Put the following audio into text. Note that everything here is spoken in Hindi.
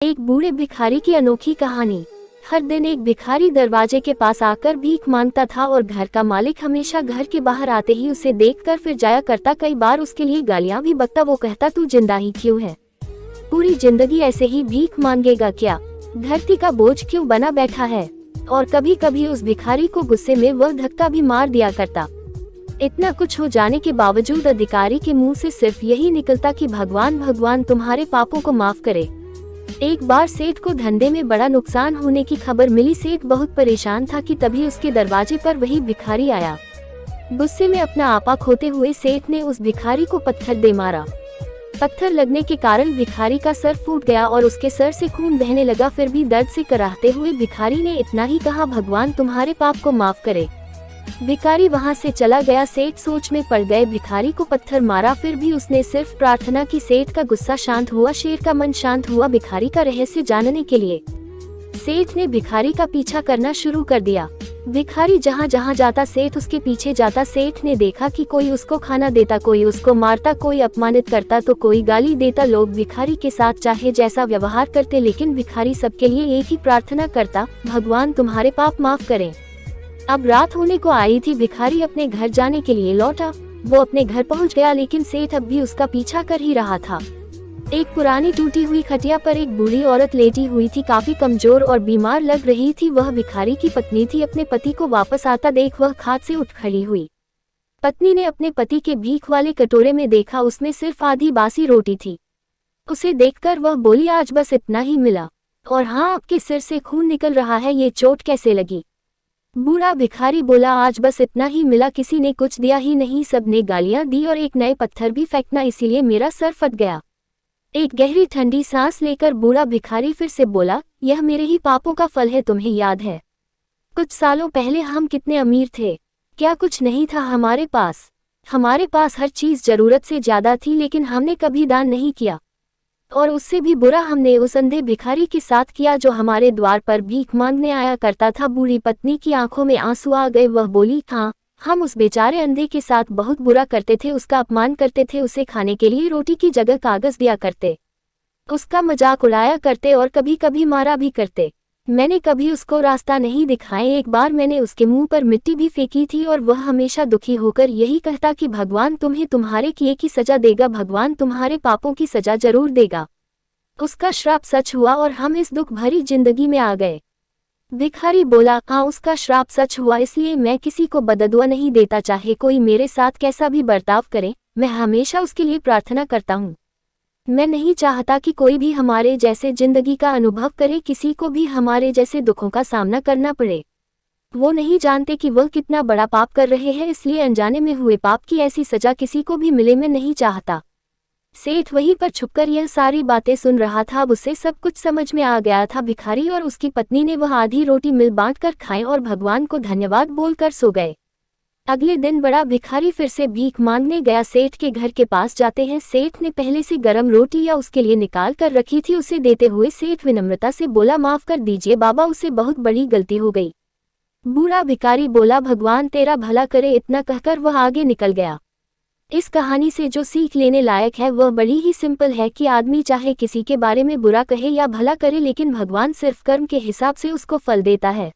एक बूढ़े भिखारी की अनोखी कहानी। हर दिन एक भिखारी दरवाजे के पास आकर भीख मांगता था और घर का मालिक हमेशा घर के बाहर आते ही उसे देखकर फिर जाया करता। कई बार उसके लिए गालियां भी बकता। वो कहता, तू जिंदा ही क्यों है? पूरी जिंदगी ऐसे ही भीख मांगेगा क्या? धरती का बोझ क्यों बना बैठा है? और कभी कभी उस भिखारी को गुस्से में वह धक्का भी मार दिया करता। इतना कुछ हो जाने के बावजूद अधिकारी के मुंह से सिर्फ यही निकलता कि भगवान भगवान तुम्हारे पापों को माफ करे। एक बार सेठ को धंधे में बड़ा नुकसान होने की खबर मिली। सेठ बहुत परेशान था कि तभी उसके दरवाजे पर वही भिखारी आया। गुस्से में अपना आपा खोते हुए सेठ ने उस भिखारी को पत्थर दे मारा। पत्थर लगने के कारण भिखारी का सर फूट गया और उसके सर से खून बहने लगा। फिर भी दर्द से कराहते हुए भिखारी ने इतना ही कहा, भगवान तुम्हारे पाप को माफ करे। भिखारी वहां से चला गया। सेठ सोच में पड़ गए। भिखारी को पत्थर मारा, फिर भी उसने सिर्फ प्रार्थना की। सेठ का गुस्सा शांत हुआ, शेर का मन शांत हुआ। भिखारी का रहस्य जानने के लिए सेठ ने भिखारी का पीछा करना शुरू कर दिया। भिखारी जहाँ जहाँ जाता सेठ उसके पीछे जाता। सेठ ने देखा कि कोई उसको खाना देता, कोई उसको मारता, कोई अपमानित करता तो कोई गाली देता। लोग भिखारी के साथ चाहे जैसा व्यवहार करते, लेकिन भिखारी सबके लिए एक ही प्रार्थना करता, भगवान तुम्हारे पाप माफ करें। अब रात होने को आई थी। भिखारी अपने घर जाने के लिए लौटा। वो अपने घर पहुंच गया, लेकिन सेठ अब भी उसका पीछा कर ही रहा था। एक पुरानी टूटी हुई खटिया पर एक बूढ़ी औरत लेटी हुई थी, काफी कमजोर और बीमार लग रही थी। वह भिखारी की पत्नी थी। अपने पति को वापस आता देख वह खाट से उठ खड़ी हुई। पत्नी ने अपने पति के भीख वाले कटोरे में देखा, उसमें सिर्फ आधी बासी रोटी थी। उसे देखकर वह बोली, आज बस इतना ही मिला, और हाँ, आपके सिर से खून निकल रहा है, ये चोट कैसे लगी? बूढ़ा भिखारी बोला, आज बस इतना ही मिला, किसी ने कुछ दिया ही नहीं, सबने गालियां दी और एक नए पत्थर भी फेंकना, इसीलिए मेरा सर फट गया। एक गहरी ठंडी सांस लेकर बूढ़ा भिखारी फिर से बोला, यह मेरे ही पापों का फल है। तुम्हें याद है कुछ सालों पहले हम कितने अमीर थे? क्या कुछ नहीं था हमारे पास? हमारे पास हर चीज जरूरत से ज्यादा थी, लेकिन हमने कभी दान नहीं किया। और उससे भी बुरा हमने उस अंधे भिखारी के साथ किया जो हमारे द्वार पर भीख मांगने आया करता था। बूढ़ी पत्नी की आंखों में आंसू आ गए। वह बोली, हाँ, हम उस बेचारे अंधे के साथ बहुत बुरा करते थे, उसका अपमान करते थे, उसे खाने के लिए रोटी की जगह कागज दिया करते, उसका मजाक उड़ाया करते और कभी कभी मारा भी करते। मैंने कभी उसको रास्ता नहीं दिखाया। एक बार मैंने उसके मुंह पर मिट्टी भी फेंकी थी और वह हमेशा दुखी होकर यही कहता कि भगवान तुम्हें तुम्हारे किए की सजा देगा, भगवान तुम्हारे पापों की सजा जरूर देगा। उसका श्राप सच हुआ और हम इस दुख भरी जिंदगी में आ गए। भिखारी बोला, हाँ, उसका श्राप सच हुआ, इसलिए मैं किसी को बददुआ नहीं देता। चाहे कोई मेरे साथ कैसा भी बर्ताव करे, मैं हमेशा उसके लिए प्रार्थना करता हूँ। मैं नहीं चाहता कि कोई भी हमारे जैसे जिंदगी का अनुभव करे, किसी को भी हमारे जैसे दुखों का सामना करना पड़े। वो नहीं जानते कि वह कितना बड़ा पाप कर रहे हैं, इसलिए अनजाने में हुए पाप की ऐसी सजा किसी को भी मिले, मैं नहीं चाहता। सेठ वहीं पर छुपकर यह सारी बातें सुन रहा था। अब उसे सब कुछ समझ में आ गया था। भिखारी और उसकी पत्नी ने वह आधी रोटी मिल बांट कर खाई और भगवान को धन्यवाद बोलकर सो गए। अगले दिन बड़ा भिखारी फिर से भीख मांगने गया। सेठ के घर के पास जाते हैं। सेठ ने पहले से गर्म रोटी या उसके लिए निकाल कर रखी थी। उसे देते हुए सेठ विनम्रता से बोला, माफ कर दीजिए बाबा, उसे बहुत बड़ी गलती हो गई। बूढ़ा भिखारी बोला, भगवान तेरा भला करे। इतना कहकर वह आगे निकल गया। इस कहानी से जो सीख लेने लायक है वह बड़ी ही सिंपल है कि आदमी चाहे किसी के बारे में बुरा कहे या भला करे, लेकिन भगवान सिर्फ कर्म के हिसाब से उसको फल देता है।